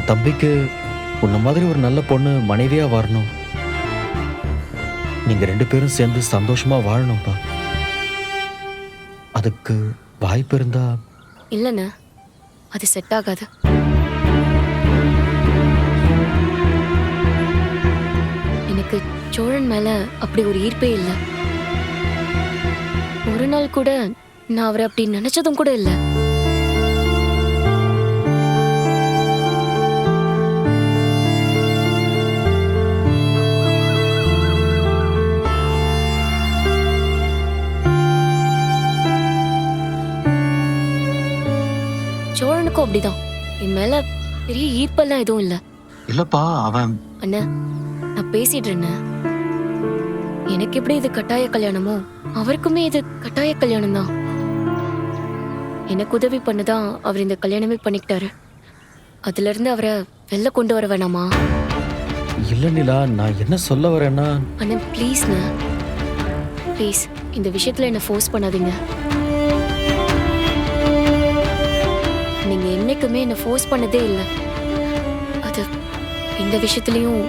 தம்பிக்கு உன்ன மாதிரி ஒரு நல்ல பொண்ணு மனைவியா வரணும். நீங்க 2 பேரும் சேர்ந்து சந்தோஷமா வாழணும்ப்பா. அதுக்கு வாய்ப்பு இருந்தா இல்லைண்ணே, அது செட் ஆகாது. எனக்கு சோழன் மேல அப்படி ஒரு ஈர்ப்பே இல்லை. ஒரு நாள் கூட நான் அவரை அப்படி நினைச்சதும் கூட இல்லை. சோழனுக்கும் அப்படிதான். என் மேல பெரிய ஈர்ப்பெல்லாம் எதுவும் இல்லை. இல்லப்பா அவன். அண்ணா, நான் பேசிட்டு இருந்தேன். எனக்கு எப்படி இது கட்டாய கல்யாணமோ அவருக்குமே இது கட்டாய கல்யாணம் தான். எனக்கு உதவி பண்ணதான் அவர் இந்த கல்யாணமே பண்ணிக்கிட்டாரு. அதுல இருந்து அவரை வெளில கொண்டு வர வேணாமா? இல்ல நிலா, நான் என்ன சொல்ல வரேன்னா, அண்ணா ப்ளீஸ்ண்ணா, ப்ளீஸ் இந்த விஷயத்துல என்ன ஃபோர்ஸ் பண்ணாதீங்க. நீங்க என்னைக்குமே என்ன ஃபோர்ஸ் பண்ணதே இல்லை. அது இந்த விஷயத்துலயும்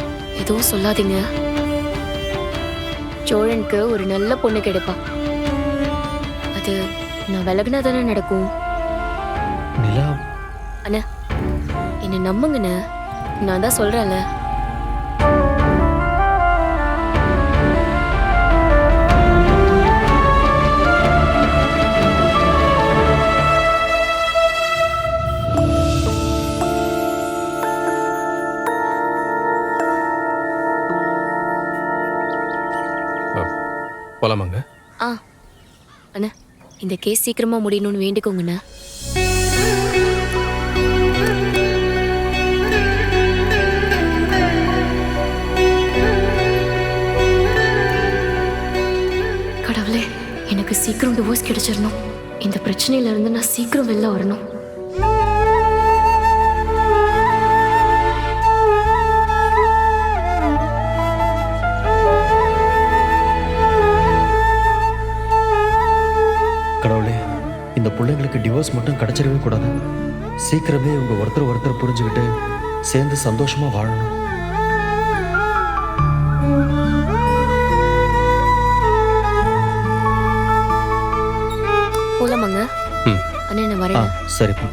எதுவும் சொல்லாதீங்க. சோழனுக்கு ஒரு நல்ல பொண்ணு கிடைப்பா. அது நான் விலகுனா தானே நடக்கும். நிலா. அண்ணா என்ன நம்புங்கண்ணே, நான் தான் சொல்றேன்ல. போலாமாங்க? அண்ணா இந்த கேஸ் சீக்கிரமா முடியணும்னு வேண்டிக்கோங்கண்ணா. கடவுளே, எனக்கு சீக்கிரம் டிவோர்ஸ் கிடைச்சிடணும். இந்த பிரச்சனையில இருந்து நான் சீக்கிரம் வெளில வரணும். கடவுளே, இந்த பிள்ளைங்களுக்கு டிவோர்ஸ் மட்டும் கிடைச்சிடவே கூடாது. சீக்கிரமே உங்க ஒருத்தர் புரிஞ்சுக்கிட்டு சேர்ந்து சந்தோஷமா வாழணும். போலாமாங்க? ம். அண்ணா நான் வரேன். சரிப்பா.